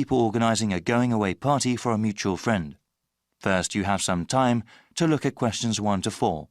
people organising a going-away party for a mutual friend. First, you have some time to look at questions 1 to 4.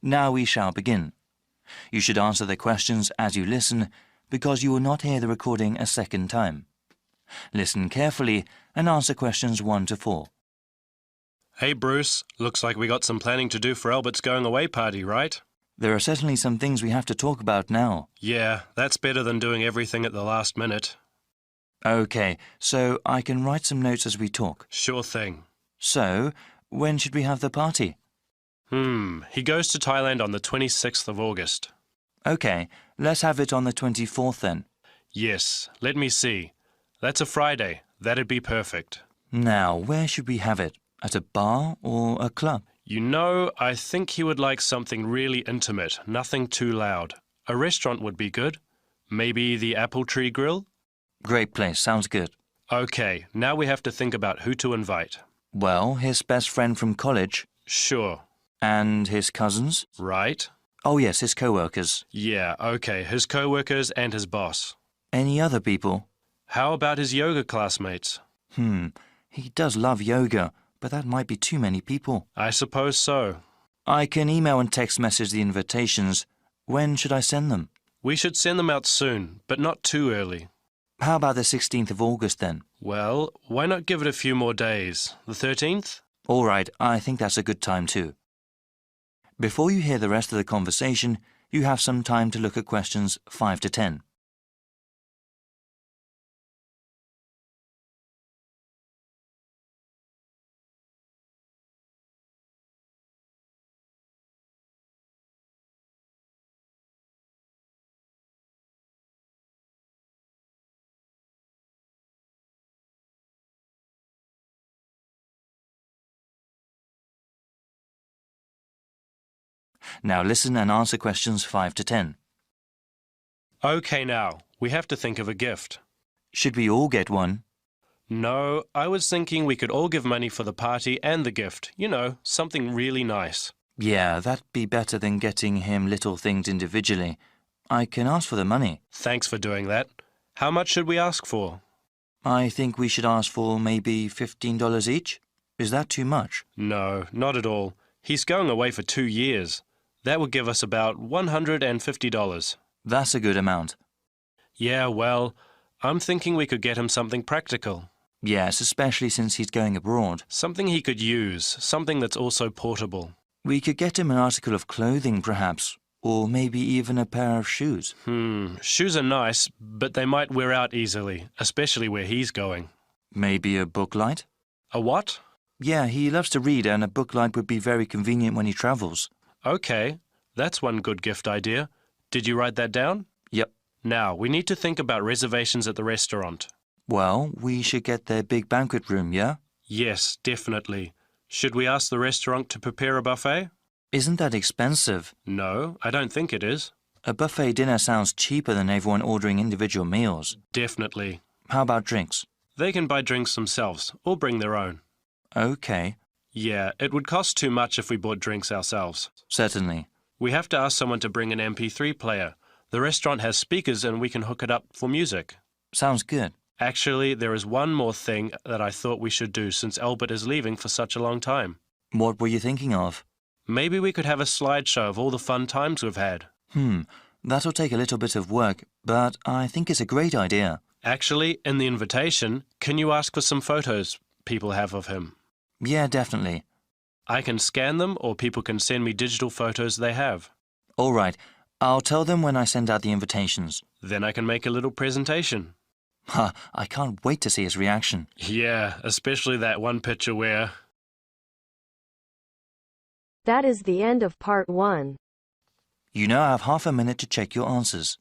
Now we shall begin. You should answer the questions as you listen, because you will not hear the recording a second time. Listen carefully and answer questions 1 to 4. Hey Bruce, looks like we got some planning to do for Albert's going-away party, right? There are certainly some things we have to talk about now. Yeah, that's better than doing everything at the last minute. OK, so I can write some notes as we talk. Sure thing. So, when should we have the party? He goes to Thailand on the 26th of August. OK, let's have it on the 24th then. Yes, let me see. That's a Friday. That'd be perfect. Now, where should we have it? At a bar or a club? You know, I think he would like something really intimate, nothing too loud. A restaurant would be good. Maybe the Apple Tree Grill? Great place, sounds good. OK, now we have to think about who to invite. Well, his best friend from college. Sure. And his cousins? Right. Oh yes, his co-workers. Yeah, OK, his co-workers and his boss. Any other people? How about his yoga classmates? He does love yoga, but that might be too many people. I suppose so. I can email and text message the invitations. When should I send them? We should send them out soon, but not too early. How about the 16th of August then? Well, why not give it a few more days? The 13th? All right, I think that's a good time too. Before you hear the rest of the conversation, you have some time to look at questions 5 to 10. Now listen and answer questions 5 to 10. OK now, we have to think of a gift. Should we all get one? No, I was thinking we could all give money for the party and the gift. You know, something really nice. Yeah, that'd be better than getting him little things individually. I can ask for the money. Thanks for doing that. How much should we ask for? I think we should ask for maybe $15 each. Is that too much? No, not at all. He's going away for 2 years. That would give us about $150. That's a good amount. Yeah, well, I'm thinking we could get him something practical. Yes, especially since he's going abroad. Something he could use, something that's also portable. We could get him an article of clothing, perhaps, or maybe even a pair of shoes. Shoes are nice, but they might wear out easily, especially where he's going. Maybe a book light? A what? Yeah, he loves to read, and a book light would be very convenient when he travels. OK, that's one good gift idea. Did you write that down? Yep. Now, we need to think about reservations at the restaurant. Well, we should get their big banquet room, yeah? Yes, definitely. Should we ask the restaurant to prepare a buffet? Isn't that expensive? No, I don't think it is. A buffet dinner sounds cheaper than everyone ordering individual meals. Definitely. How about drinks? They can buy drinks themselves, or bring their own. OK. Yeah, it would cost too much if we bought drinks ourselves. Certainly. We have to ask someone to bring an MP3 player. The restaurant has speakers and we can hook it up for music. Sounds good. Actually, there is one more thing that I thought we should do since Albert is leaving for such a long time. What were you thinking of? Maybe we could have a slideshow of all the fun times we've had. That'll take a little bit of work, but I think it's a great idea. Actually, in the invitation, can you ask for some photos people have of him? Yeah, definitely. I can scan them or people can send me digital photos they have. All right. I'll tell them when I send out the invitations. Then I can make a little presentation. Ha, I can't wait to see his reaction. Yeah, especially that one picture where... That is the end of part 1. You now have half a minute to check your answers.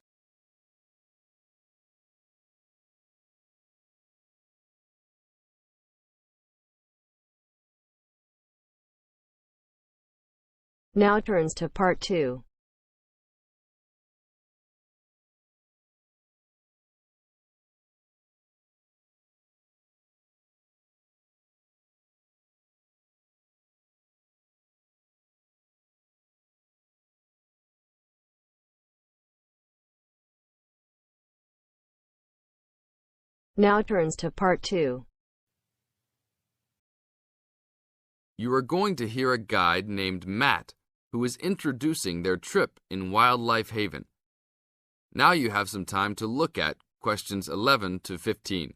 Now turns to part 2. Now turns to part 2. You are going to hear a guide named Matt who is introducing their trip in Wildlife Haven. Now you have some time to look at questions 11 to 15.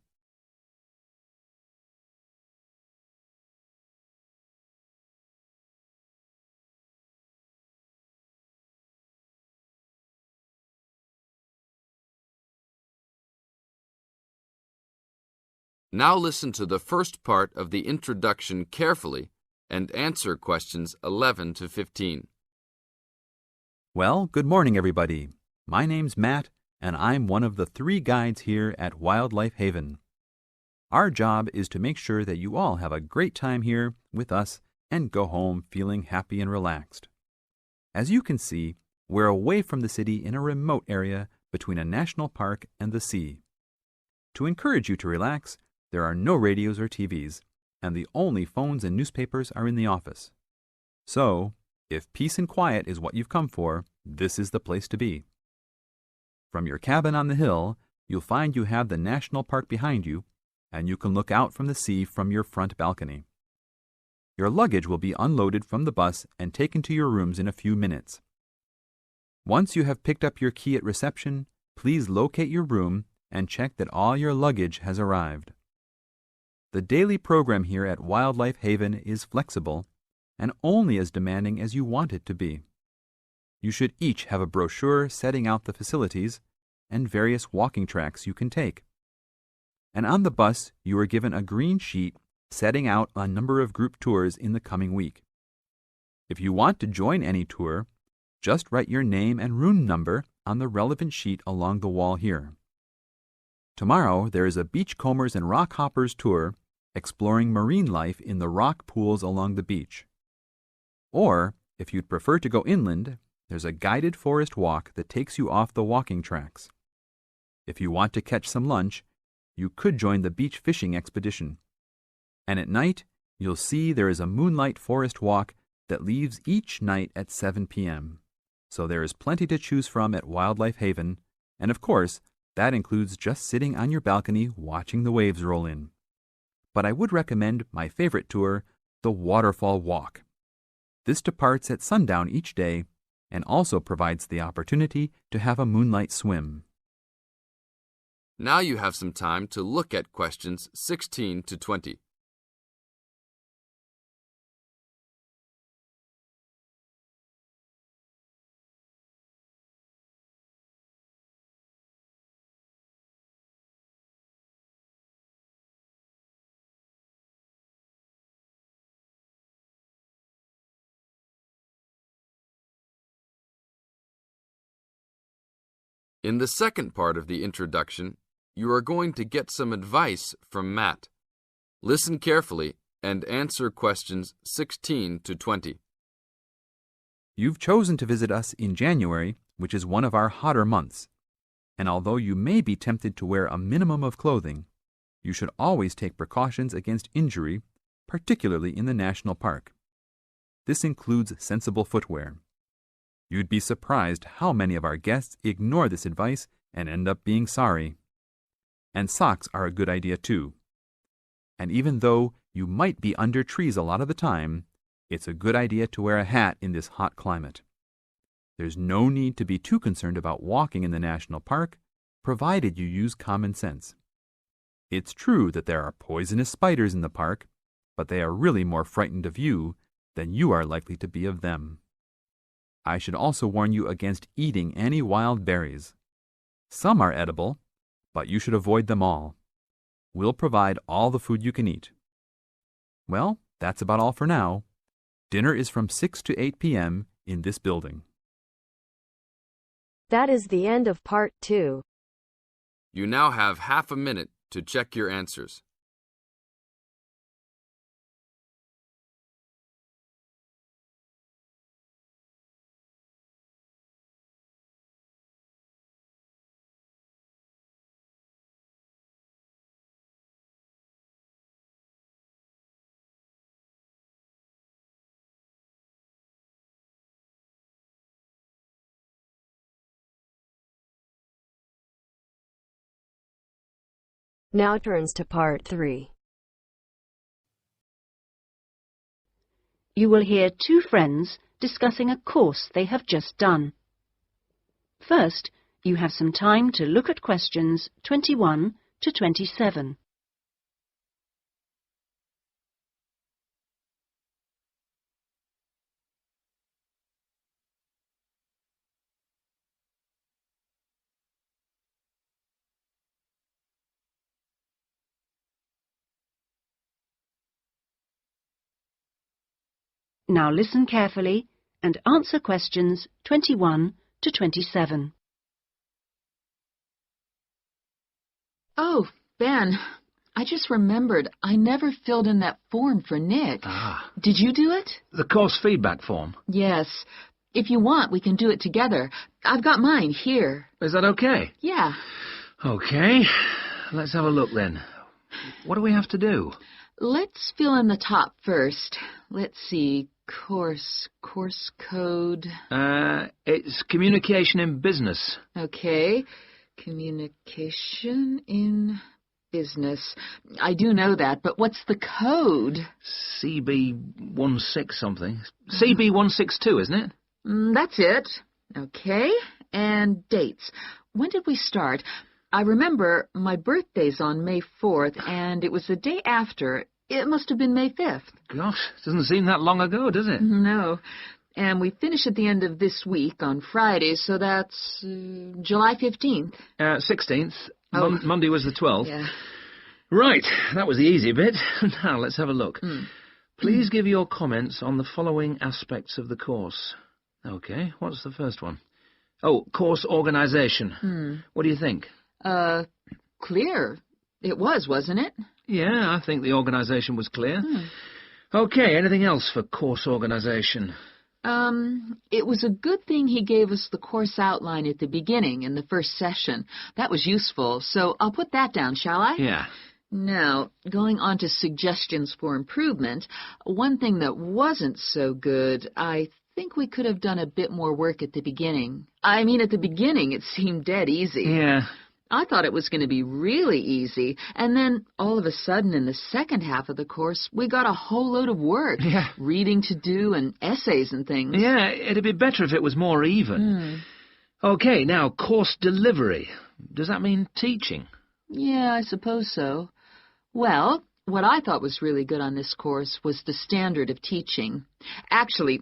Now listen to the first part of the introduction carefully and answer questions 11 to 15. Well, good morning, everybody. My name's Matt, and I'm one of the 3 guides here at Wildlife Haven. Our job is to make sure that you all have a great time here with us and go home feeling happy and relaxed. As you can see, we're away from the city in a remote area between a national park and the sea. To encourage you to relax, there are no radios or TVs, and the only phones and newspapers are in the office. So, if peace and quiet is what you've come for, this is the place to be. From your cabin on the hill, you'll find you have the national park behind you, and you can look out from the sea from your front balcony. Your luggage will be unloaded from the bus and taken to your rooms in a few minutes. Once you have picked up your key at reception, please locate your room and check that all your luggage has arrived. The daily program here at Wildlife Haven is flexible and only as demanding as you want it to be. You should each have a brochure setting out the facilities and various walking tracks you can take. And on the bus, you are given a green sheet setting out a number of group tours in the coming week. If you want to join any tour, just write your name and room number on the relevant sheet along the wall here. Tomorrow, there is a beachcombers and rock hoppers tour exploring marine life in the rock pools along the beach. Or, if you'd prefer to go inland, there's a guided forest walk that takes you off the walking tracks. If you want to catch some lunch, you could join the beach fishing expedition. And at night, you'll see there is a moonlight forest walk that leaves each night at 7 p.m. So there is plenty to choose from at Wildlife Haven, and of course, that includes just sitting on your balcony watching the waves roll in. But I would recommend my favorite tour, the Waterfall Walk. This departs at sundown each day and also provides the opportunity to have a moonlight swim. Now you have some time to look at questions 16 to 20. In the second part of the introduction, you are going to get some advice from Matt. Listen carefully and answer questions 16 to 20. You've chosen to visit us in January, which is one of our hotter months. And although you may be tempted to wear a minimum of clothing, you should always take precautions against injury, particularly in the national park. This includes sensible footwear. You'd be surprised how many of our guests ignore this advice and end up being sorry. And socks are a good idea too. And even though you might be under trees a lot of the time, it's a good idea to wear a hat in this hot climate. There's no need to be too concerned about walking in the national park, provided you use common sense. It's true that there are poisonous spiders in the park, but they are really more frightened of you than you are likely to be of them. I should also warn you against eating any wild berries. Some are edible, but you should avoid them all. We'll provide all the food you can eat. Well, that's about all for now. Dinner is from 6 to 8 p.m. in this building. That is the end of part 2. You now have half a minute to check your answers. Now turns to part 3. You will hear two friends discussing a course they have just done. First, you have some time to look at questions 21 to 27. Now listen carefully and answer questions 21 to 27. Oh, Ben, I just remembered I never filled in that form for Nick. Ah, Did you do it? the course feedback form. Yes. If you want, we can do it together. I've got mine here. Is that okay? Yeah. Okay, let's have a look then. What do we have to do? Let's fill in the top first. Let's see. Course code. It's communication in business. Okay. Communication in business. I do know that, but what's the code? CB16 something. CB162, isn't it? That's it. Okay. And dates. When did we start? I remember my birthday's on May 4th, and it was the day after. It must have been May 5th. Gosh, doesn't seem that long ago, does it? No. And we finish at the end of this week on Friday, so that's July 15th. 16th. Oh. Monday was the 12th. Yeah. Right, that was the easy bit. Now, let's have a look. Please give your comments on the following aspects of the course. Okay, what's the first one? Oh, course organisation. What do you think? Clear. It was, wasn't it? Yeah, I think the organisation was clear. Okay, anything else for course organisation? It was a good thing he gave us the course outline at the beginning in the first session. That was useful, so I'll put that down, shall I? Yeah. Now, going on to suggestions for improvement, one thing that wasn't so good, I think we could have done a bit more work at the beginning. I mean, at the beginning it seemed dead easy. Yeah. I thought it was going to be really easy, and then all of a sudden in the second half of the course, we got a whole load of work. Yeah. Reading to do and essays and things. Yeah, it'd be better if it was more even. Okay, now, course delivery. Does that mean teaching? Yeah, I suppose so. Well, what I thought was really good on this course was the standard of teaching. Actually,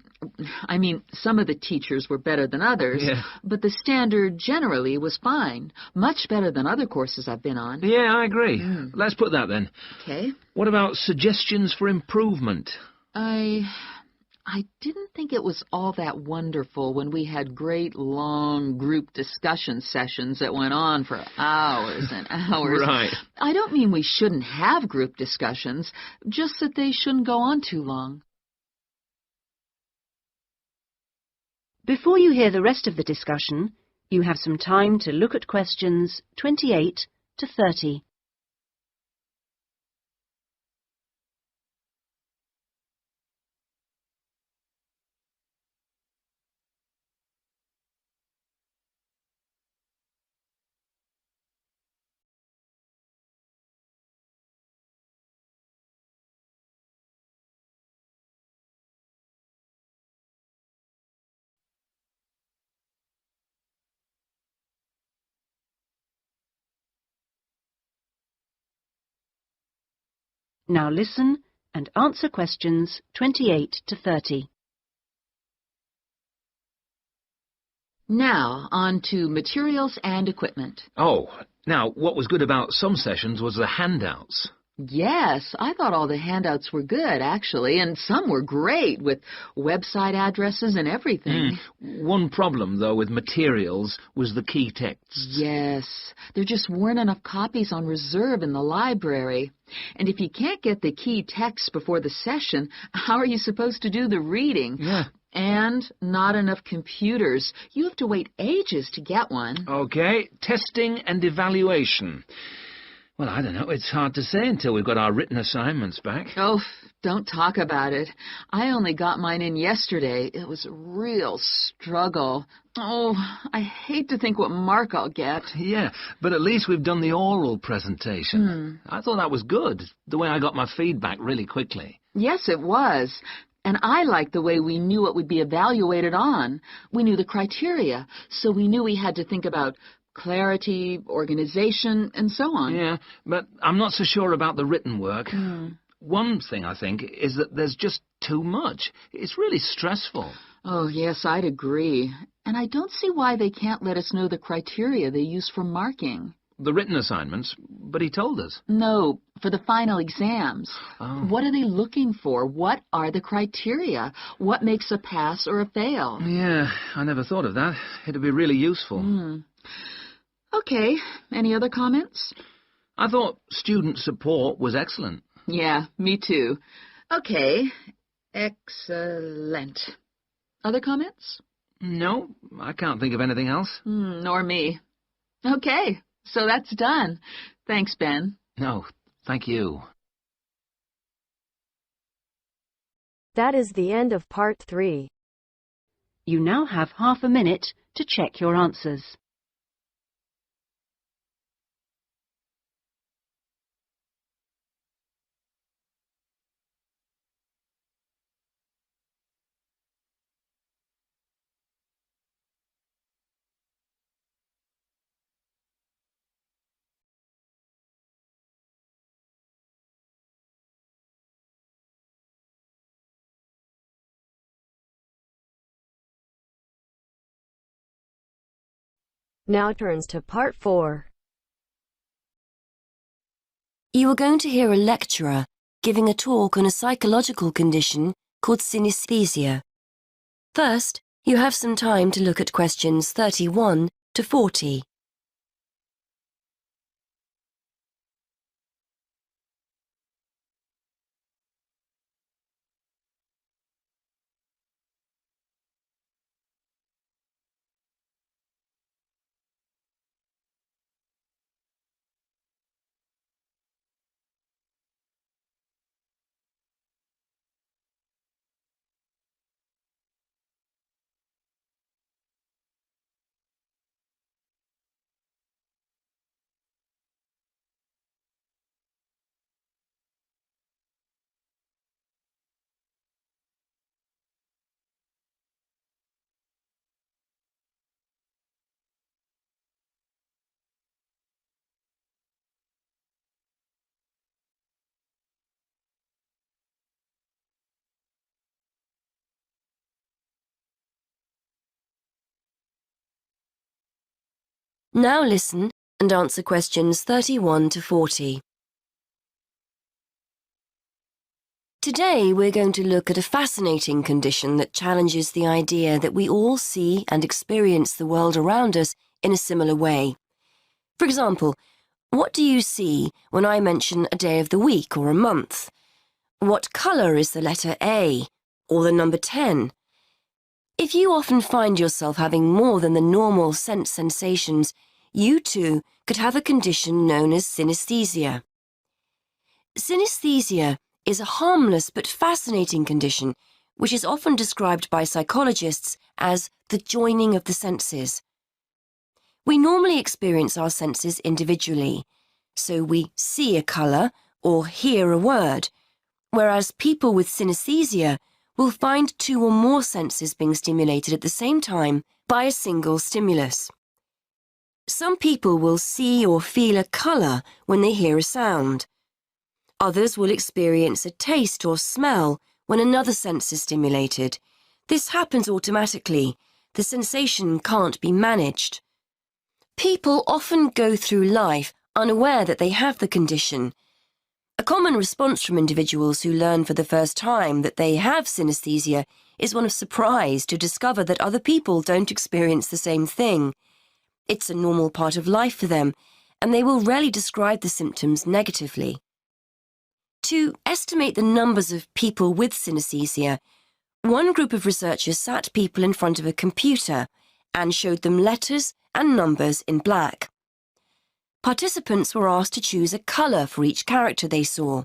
I mean, some of the teachers were better than others, Yeah. but the standard generally was fine. Much better than other courses I've been on. Yeah, I agree. Let's put that then. Okay. What about suggestions for improvement? I didn't think it was all that wonderful when we had great, long group discussion sessions that went on for hours and hours. Right. I don't mean we shouldn't have group discussions, just that they shouldn't go on too long. Before you hear the rest of the discussion, you have some time to look at questions 28 to 30. Now listen and answer questions 28 to 30. Now, on to materials and equipment. Oh, now, what was good about some sessions was the handouts. Yes, I thought all the handouts were good, actually, and some were great, with website addresses and everything. One problem, though, with materials was the key texts. Yes, there just weren't enough copies on reserve in the library. And if you can't get the key texts before the session, how are you supposed to do the reading? Yeah. And not enough computers. You have to wait ages to get one. Okay, testing and evaluation. Well, I don't know. It's hard to say until we've got our written assignments back. Oh, don't talk about it. I only got mine in yesterday. It was a real struggle. Oh, I hate to think what mark I'll get. Yeah, but at least we've done the oral presentation. I thought that was good, the way I got my feedback really quickly. Yes, it was. And I liked the way we knew what would be evaluated on. We knew the criteria, so we knew we had to think about clarity, organization, and so on. Yeah, but I'm not so sure about the written work. One thing, I think, is that there's just too much. It's really stressful. Oh, yes, I'd agree. And I don't see why they can't let us know the criteria they use for marking. The written assignments, but he told us. No, for the final exams. Oh. What are they looking for? What are the criteria? What makes a pass or a fail? Yeah, I never thought of that. It'd be really useful. Okay, any other comments? I thought student support was excellent. Yeah, me too. Okay, excellent. Other comments? No, I can't think of anything else. Nor me. Okay. So that's done. Thanks, Ben. No, thank you. That is the end of part 3. You now have half a minute to check your answers. Now turns to part 4. You are going to hear a lecturer giving a talk on a psychological condition called synesthesia. First, you have some time to look at questions 31 to 40. Now listen and answer questions 31 to 40. Today we're going to look at a fascinating condition that challenges the idea that we all see and experience the world around us in a similar way. For example, what do you see when I mention a day of the week or a month? What colour is the letter A or the number 10? If you often find yourself having more than the normal sense sensations, you too could have a condition known as synesthesia. Synesthesia is a harmless but fascinating condition which is often described by psychologists as the joining of the senses. We normally experience our senses individually, so we see a colour or hear a word, whereas people with synesthesia will find two or more senses being stimulated at the same time by a single stimulus. Some people will see or feel a colour when they hear a sound. Others will experience a taste or smell when another sense is stimulated. This happens automatically. The sensation can't be managed. People often go through life unaware that they have the condition. A common response from individuals who learn for the first time that they have synesthesia is one of surprise to discover that other people don't experience the same thing. It's a normal part of life for them, and they will rarely describe the symptoms negatively. To estimate the numbers of people with synesthesia, one group of researchers sat people in front of a computer and showed them letters and numbers in black. Participants were asked to choose a colour for each character they saw.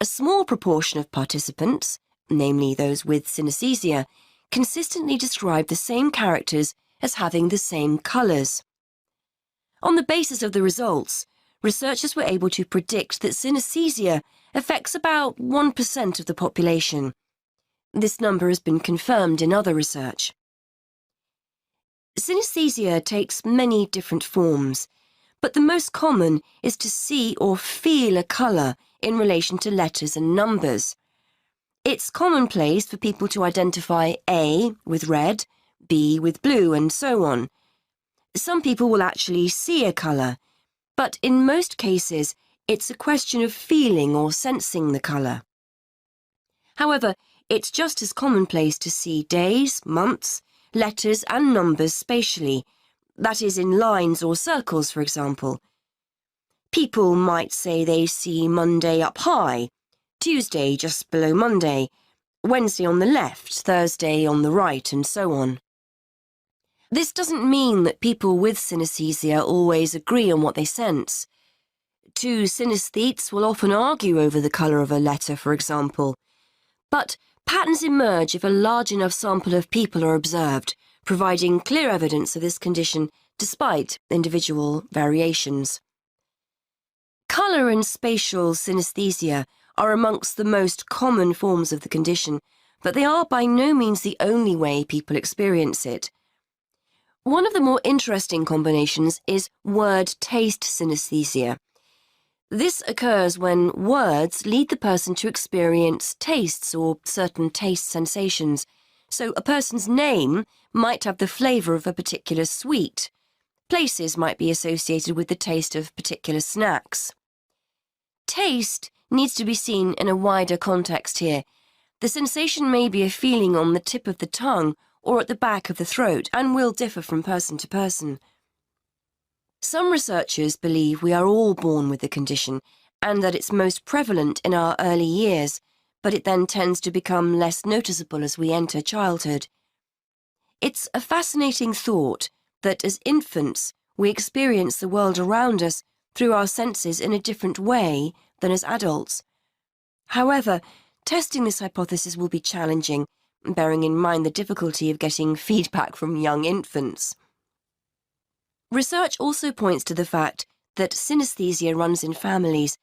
A small proportion of participants, namely those with synesthesia, consistently described the same characters as having the same colours. On the basis of the results, researchers were able to predict that synesthesia affects about 1% of the population. This number has been confirmed in other research. Synesthesia takes many different forms, but the most common is to see or feel a colour in relation to letters and numbers. It's commonplace for people to identify A with red, B with blue, and so on. Some people will actually see a colour, but in most cases it's a question of feeling or sensing the colour. However, it's just as commonplace to see days, months, letters and numbers spatially, that is, in lines or circles, for example. People might say they see Monday up high, Tuesday just below Monday, Wednesday on the left, Thursday on the right, and so on. This doesn't mean that people with synesthesia always agree on what they sense. Two synesthetes will often argue over the colour of a letter, for example. But patterns emerge if a large enough sample of people are observed, providing clear evidence of this condition despite individual variations. Colour and spatial synesthesia are amongst the most common forms of the condition, but they are by no means the only way people experience it. One of the more interesting combinations is word-taste synesthesia. This occurs when words lead the person to experience tastes or certain taste sensations. So a person's name might have the flavour of a particular sweet. Places might be associated with the taste of particular snacks. Taste needs to be seen in a wider context here. The sensation may be a feeling on the tip of the tongue or at the back of the throat and will differ from person to person. Some researchers believe we are all born with the condition and that it's most prevalent in our early years, but it then tends to become less noticeable as we enter childhood. It's a fascinating thought that as infants we experience the world around us through our senses in a different way than as adults. However, testing this hypothesis will be challenging, bearing in mind the difficulty of getting feedback from young infants. Research also points to the fact that synesthesia runs in families.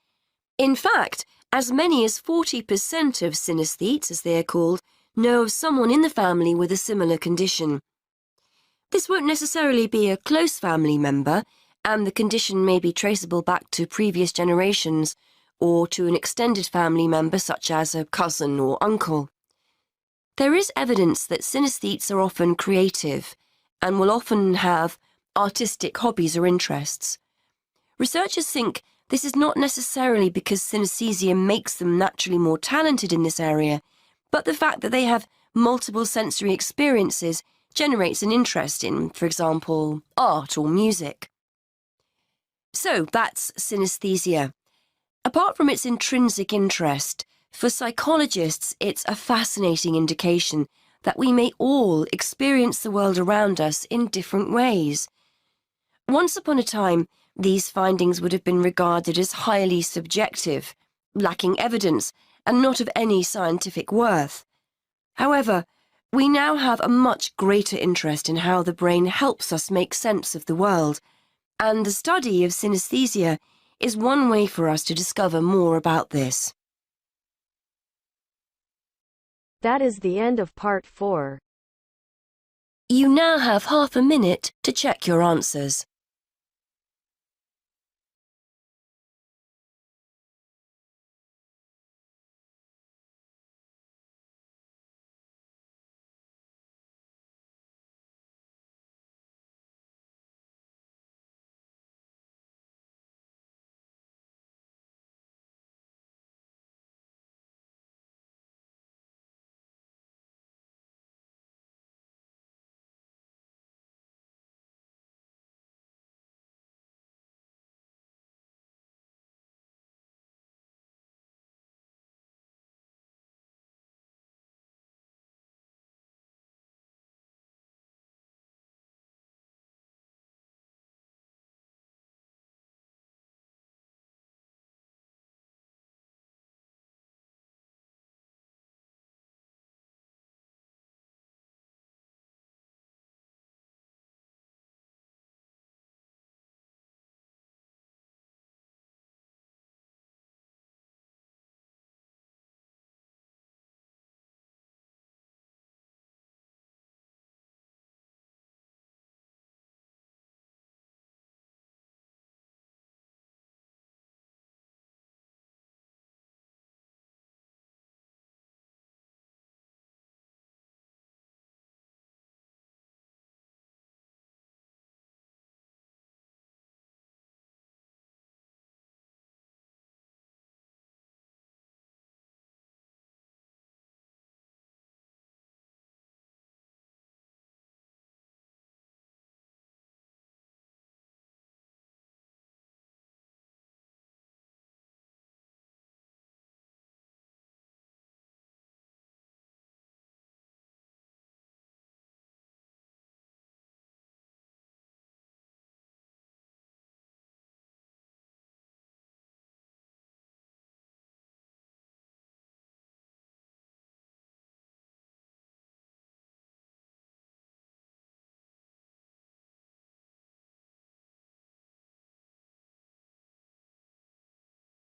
In fact, as many as 40% of synesthetes, as they are called, know of someone in the family with a similar condition. This won't necessarily be a close family member, and the condition may be traceable back to previous generations or to an extended family member such as a cousin or uncle. There is evidence that synesthetes are often creative and will often have artistic hobbies or interests. Researchers think this is not necessarily because synesthesia makes them naturally more talented in this area, but the fact that they have multiple sensory experiences generates an interest in, for example, art or music. So that's synesthesia. Apart from its intrinsic interest, for psychologists it's a fascinating indication that we may all experience the world around us in different ways. Once upon a time, these findings would have been regarded as highly subjective, lacking evidence, and not of any scientific worth. However, we now have a much greater interest in how the brain helps us make sense of the world, and the study of synesthesia is one way for us to discover more about this. That is the end of part 4. You now have half a minute to check your answers.